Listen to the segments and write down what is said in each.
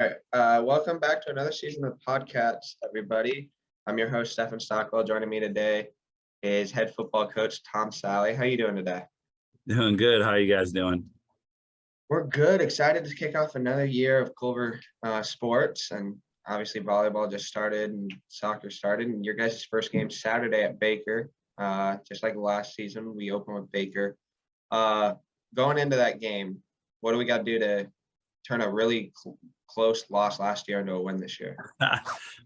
All right. Welcome back to another season of PodCats, everybody. I'm your host, Stephen Stockwell. Joining me today is head football coach Tom Sallay. How you doing today? Doing good. How you guys doing? We're good. Excited to kick off another year of Culver sports, and obviously volleyball just started and soccer started. And your guys' first game Saturday at Baker. Just like last season, we open with Baker. Going into that game, what do we got to do to turn a really close loss last year into a win this year?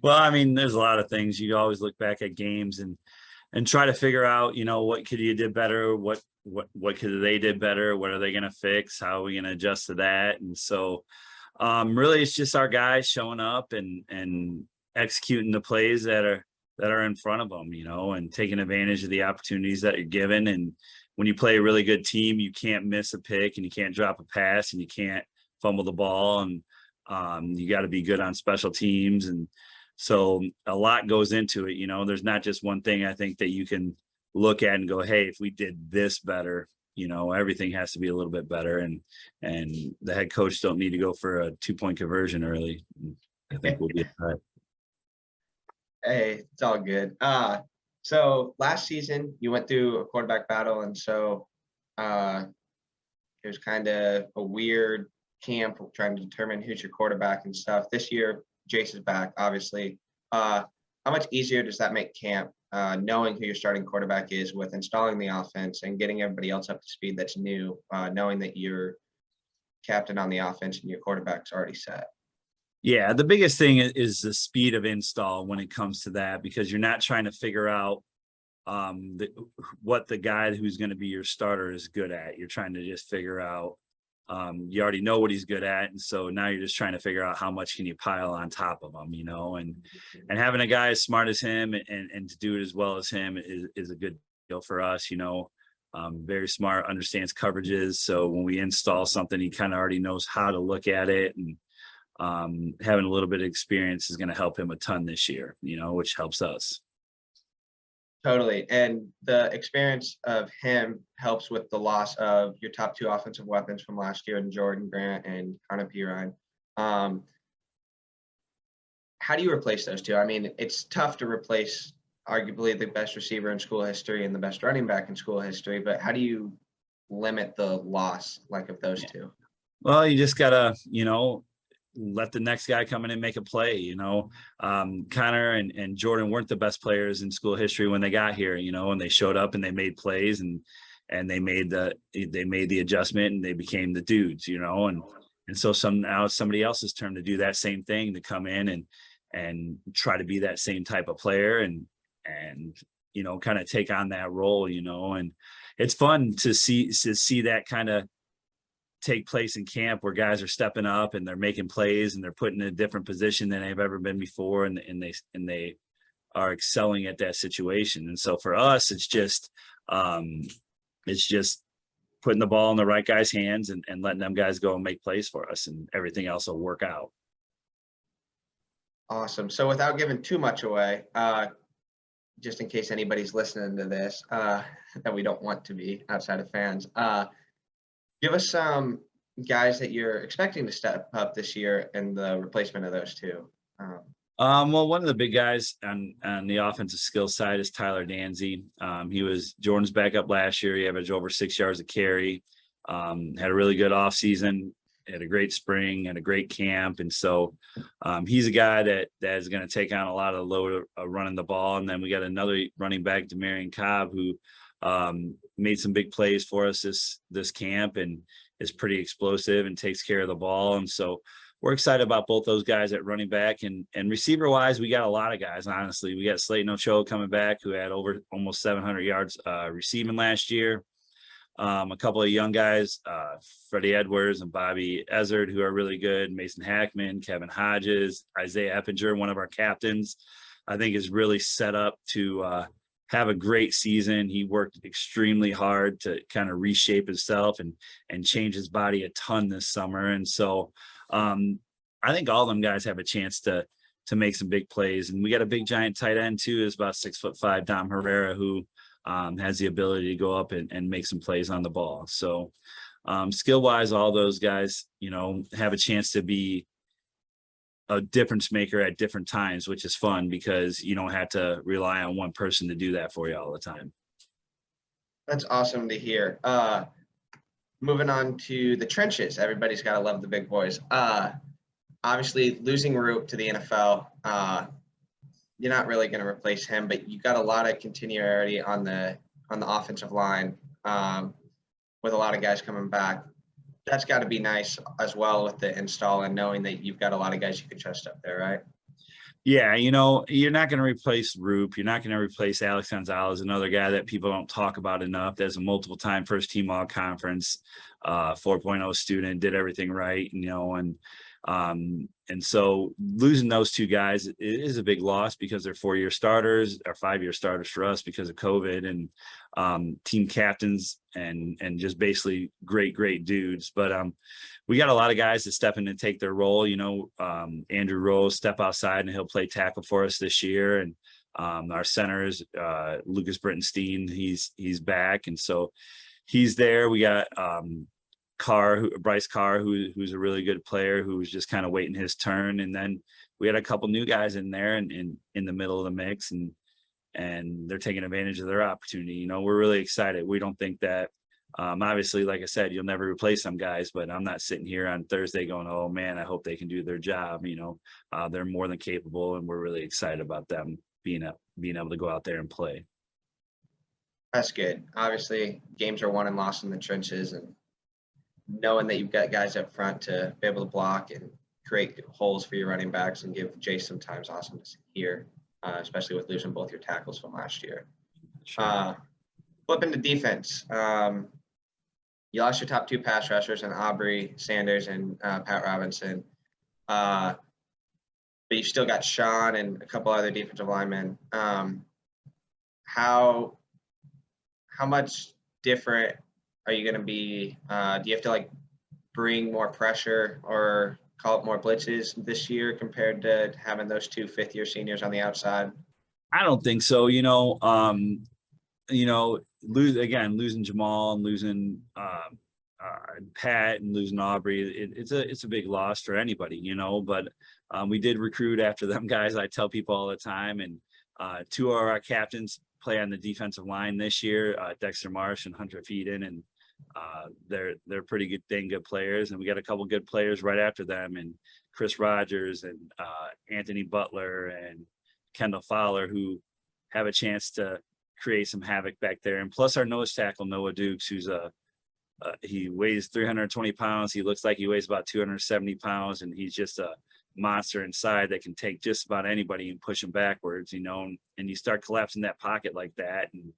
Well, I mean, there's a lot of things. You always look back at games and try to figure out, what could you did better, what could they did better, what are they going to fix, how are we going to adjust to that? And so really it's just our guys showing up and executing the plays that are in front of them, and taking advantage of the opportunities that you're given. And when you play a really good team, you can't miss a pick and you can't drop a pass and you can't fumble the ball, and you got to be good on special teams. And so a lot goes into it. There's not just one thing I think that you can look at and go, hey, if we did this better, everything has to be a little bit better. And the head coach don't need to go for a 2-point conversion early. I think we'll be all right. Hey, it's all good. So last season you went through a quarterback battle, and so it was kind of a weird camp trying to determine who's your quarterback and stuff. This year, Jace is back, obviously. How much easier does that make camp, knowing who your starting quarterback is, with installing the offense and getting everybody else up to speed that's new, knowing that you're captain on the offense and your quarterback's already set? Yeah, the biggest thing is the speed of install when it comes to that, because you're not trying to figure out what the guy who's going to be your starter is good at. You're trying to just figure out, you already know what he's good at, and so now you're just trying to figure out how much can you pile on top of him, and having a guy as smart as him and to do it as well as him is a good deal for us. Very smart, understands coverages, so when we install something, he kind of already knows how to look at it. And having a little bit of experience is going to help him a ton this year, which helps us. Totally. And the experience of him helps with the loss of your top two offensive weapons from last year, and Jordan Grant and Connor Pirine. How do you replace those two? I mean, it's tough to replace arguably the best receiver in school history and the best running back in school history, but how do you limit the loss of those two? Well, you just gotta, let the next guy come in and make a play. Connor and Jordan weren't the best players in school history when they got here, and they showed up and they made plays and they made the adjustment and they became the dudes, and so now it's somebody else's turn to do that same thing, to come in and try to be that same type of player and kind of take on that role, and it's fun to see that kind of take place in camp, where guys are stepping up and they're making plays and they're put in a different position than they've ever been before, and they are excelling at that situation. And so for us, it's just putting the ball in the right guy's hands and letting them guys go and make plays for us, and everything else will work out. Awesome. So without giving too much away, just in case anybody's listening to this that we don't want to be outside of fans, give us some guys that you're expecting to step up this year and the replacement of those two. Well, one of the big guys on the offensive skill side is Tyler Danzy. He was Jordan's backup last year. He averaged over 6 yards a carry, had a really good offseason, had a great spring, had a great camp. And so he's a guy that is going to take on a lot of the load of running the ball. And then we got another running back, Demarion Cobb, who made some big plays for us this camp and is pretty explosive and takes care of the ball. And so we're excited about both those guys at running back. And receiver wise, we got a lot of guys, honestly. We got Slayton Ochoa coming back, who had over almost 700 yards receiving last year. A couple of young guys, Freddie Edwards and Bobby Ezzard, who are really good. Mason Hackman, Kevin Hodges, Isaiah Eppinger, one of our captains, I think is really set up to have a great season. He worked extremely hard to kind of reshape himself and change his body a ton this summer. And so I think all of them guys have a chance to make some big plays. And we got a big giant tight end too, is about 6'5", Dom Herrera, who has the ability to go up and make some plays on the ball. So skill wise, all those guys, have a chance to be a difference maker at different times, which is fun because you don't have to rely on one person to do that for you all the time. That's awesome to hear. Moving on to the trenches. Everybody's got to love the big boys. Obviously, losing Roop to the NFL, you're not really going to replace him, but you got a lot of continuity on the offensive line with a lot of guys coming back. That's got to be nice as well with the install and knowing that you've got a lot of guys you can trust up there, right? Yeah, you know, you're not going to replace Roop. You're not going to replace Alex Gonzalez, another guy that people don't talk about enough. There's a multiple-time first-team all-conference, 4.0 student, did everything right, you know, and so losing those two guys is a big loss because they're 4-year starters or 5-year starters for us because of COVID, and team captains and just basically great dudes. But we got a lot of guys that step in and take their role. You know, Andrew Rose step outside and he'll play tackle for us this year. And our centers, Lucas Brittenstein, he's back, and so he's there. We got Bryce Carr, who's a really good player, who's just kind of waiting his turn. And then we had a couple new guys in there and in the middle of the mix, and they're taking advantage of their opportunity. You know, we're really excited. We don't think that, obviously, like I said, you'll never replace some guys, but I'm not sitting here on Thursday going, oh man, I hope they can do their job. You know, they're more than capable, and we're really excited about them being able to go out there and play. That's good. Obviously, games are won and lost in the trenches, and knowing that you've got guys up front to be able to block and create holes for your running backs and give Jay some time's awesome to hear, especially with losing both your tackles from last year. Sure. Flipping to defense, you lost your top two pass rushers in Aubrey Sanders and Pat Robinson, but you still got Sean and a couple other defensive linemen. How much different are you going to be? Do you have to like bring more pressure or call up more blitzes this year compared to having those two fifth-year seniors on the outside? I don't think so. Losing Jamal and losing Pat and losing Aubrey, it's a big loss for anybody, you know, but we did recruit after them guys. I tell people all the time, and two of our captains play on the defensive line this year, Dexter Marsh and Hunter Feeden, and they're pretty good players, and we got a couple good players right after them, and Chris Rogers and Anthony Butler and Kendall Fowler, who have a chance to create some havoc back there. And plus our nose tackle, Noah Dukes, who's he weighs 320 pounds. He looks like he weighs about 270 pounds, and he's just a monster inside that can take just about anybody and push them backwards, you know, and you start collapsing that pocket like that and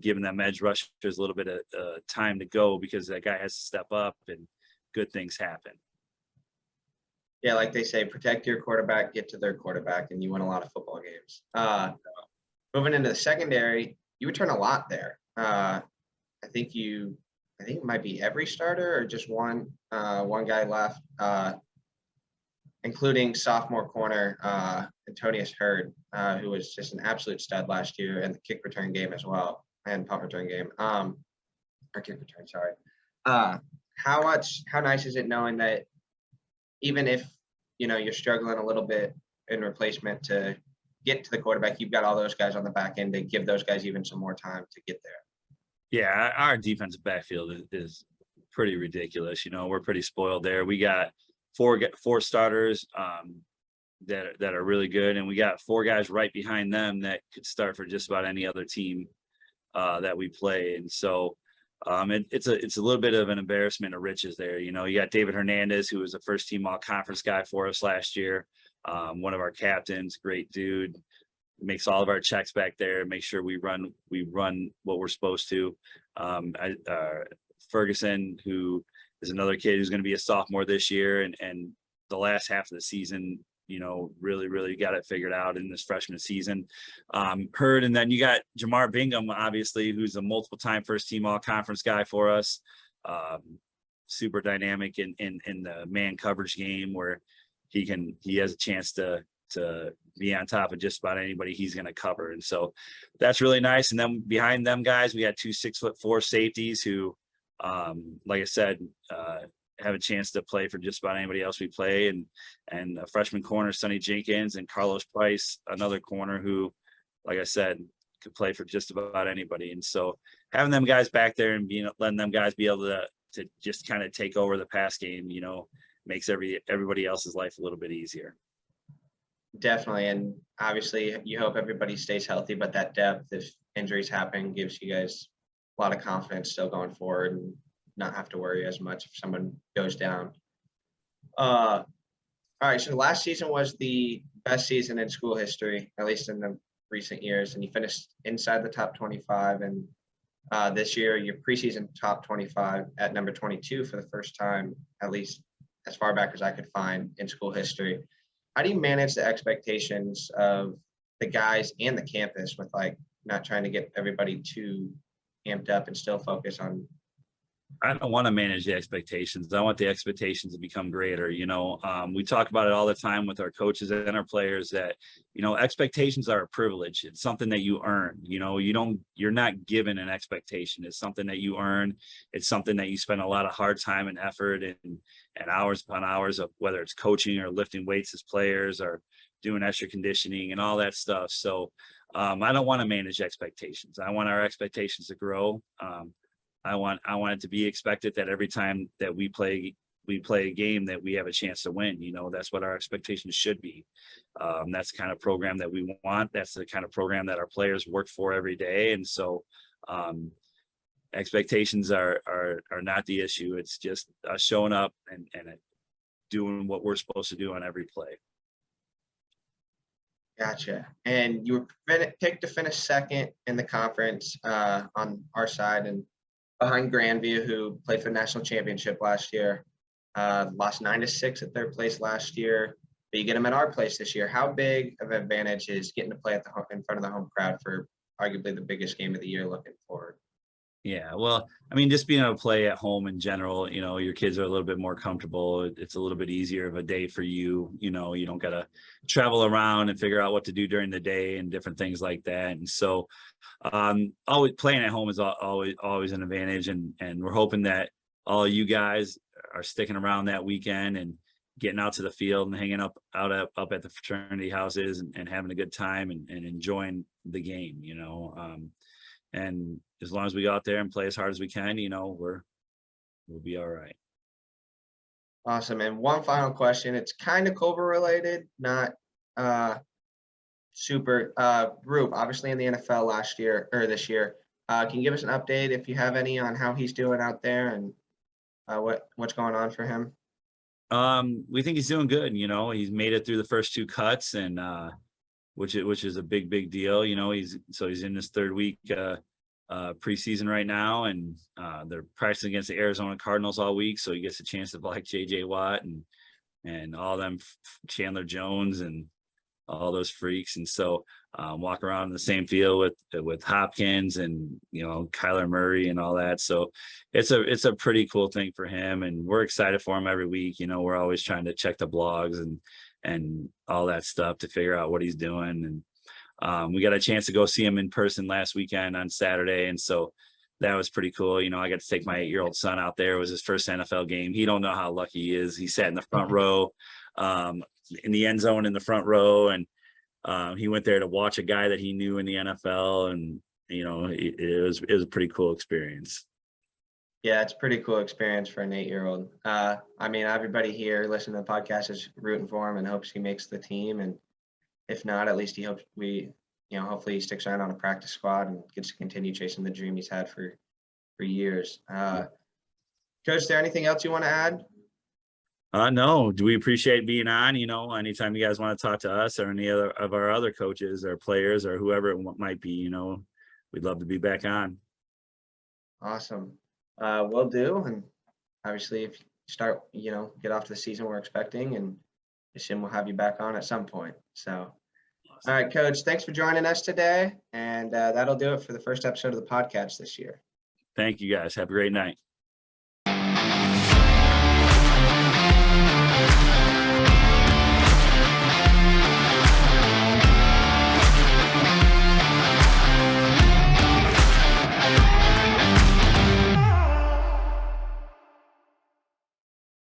giving them edge rushers a little bit of time to go, because that guy has to step up and good things happen. Yeah, like they say, protect your quarterback, get to their quarterback, and you win a lot of football games. Moving into the secondary, you return a lot there. I think it might be every starter or just one guy left, including sophomore corner Antonius Hurd, who was just an absolute stud last year in the kick return game as well, and punt return game. Or kick return, sorry. How nice is it knowing that even if, you know, you're struggling a little bit in replacement to get to the quarterback, you've got all those guys on the back end to give those guys even some more time to get there? Yeah, our defensive backfield is pretty ridiculous. You know, we're pretty spoiled there. We got four starters that are really good, and we got four guys right behind them that could start for just about any other team that we play. And so it's a little bit of an embarrassment of riches there. You know, you got David Hernandez, who was a first team all conference guy for us last year. One of our captains, great dude, makes all of our checks back there, make sure we run what we're supposed to. Ferguson, who is another kid who's going to be a sophomore this year, and the last half of the season, you know, really got it figured out in this freshman season. Hurd, and then you got Jamar Bingham, obviously, who's a multiple time first team all conference guy for us. Super dynamic in the man coverage game, where he has a chance to be on top of just about anybody he's going to cover. And so that's really nice. And then behind them guys, we had two 6'4" safeties who, like I said, have a chance to play for just about anybody else we play, and a freshman corner, Sonny Jenkins, and Carlos Price, another corner who, like I said, could play for just about anybody. And so having them guys back there and letting them guys be able to just kind of take over the pass game, makes everybody else's life a little bit easier. Definitely. And obviously you hope everybody stays healthy, but that depth, if injuries happen, gives you guys a lot of confidence still going forward and not have to worry as much if someone goes down. All right. So last season was the best season in school history, at least in the recent years, and you finished inside the top 25. And this year, your preseason top 25 at number 22 for the first time, at least as far back as I could find in school history. How do you manage the expectations of the guys and the campus with not trying to get everybody too amped up and still focus on? I don't want to manage the expectations. I want the expectations to become greater. We talk about it all the time with our coaches and our players that, expectations are a privilege. It's something that you earn. You're not given an expectation. It's something that you earn. It's something that you spend a lot of hard time and effort and hours upon hours of, whether it's coaching or lifting weights as players or doing extra conditioning and all that stuff. So I don't want to manage expectations. I want our expectations to grow. I want it to be expected that every time that we play a game that we have a chance to win. That's what our expectations should be. That's the kind of program that we want. That's the kind of program that our players work for every day. And so expectations are not the issue. It's just us showing up and doing what we're supposed to do on every play. Gotcha. And you were picked to finish second in the conference on our side, and behind Grandview, who played for the national championship last year, lost 9-6 at their place last year. But you get them at our place this year. How big of an advantage is getting to play in front of the home crowd for arguably the biggest game of the year looking forward? Yeah, well, just being able to play at home in general, your kids are a little bit more comfortable. It's a little bit easier of a day for you. You don't got to travel around and figure out what to do during the day and different things like that. And so always playing at home is always an advantage. And we're hoping that all you guys are sticking around that weekend and getting out to the field and hanging up at the fraternity houses and having a good time and enjoying the game, and as long as we go out there and play as hard as we can, we'll be all right. Awesome. And one final question. It's kind of Culver related, not super. Rube, obviously in the NFL this year. Can you give us an update if you have any on how he's doing out there and what's going on for him? We think he's doing good. He's made it through the first two cuts, and which is a big deal. He's in his third week preseason right now, and they're practicing against the Arizona Cardinals all week, so he gets a chance to like JJ Watt and all them Chandler Jones and all those freaks, and so walk around in the same field with Hopkins and Kyler Murray and all that. So it's a pretty cool thing for him, and we're excited for him every week. We're always trying to check the blogs and all that stuff to figure out what he's doing. And we got a chance to go see him in person last weekend on Saturday, and so that was pretty cool. I got to take my 8-year-old son out there. It was his first NFL game. He don't know how lucky he is. He sat in the front row, in the end zone in the front row, and he went there to watch a guy that he knew in the NFL, and it was a pretty cool experience. Yeah, it's a pretty cool experience for an 8-year-old. Everybody here listening to the podcast is rooting for him and hopes he makes the team. And if not, at least he hopes hopefully he sticks around on a practice squad and gets to continue chasing the dream he's had for years. Coach, is there anything else you want to add? No, do we appreciate being on? Anytime you guys want to talk to us or any other of our other coaches or players or whoever it might be, we'd love to be back on. Awesome. Will do. And obviously if you start, get off to the season we're expecting, and assume we'll have you back on at some point. So, awesome. All right, Coach, thanks for joining us today. And that'll do it for the first episode of the PodCats this year. Thank you guys. Have a great night.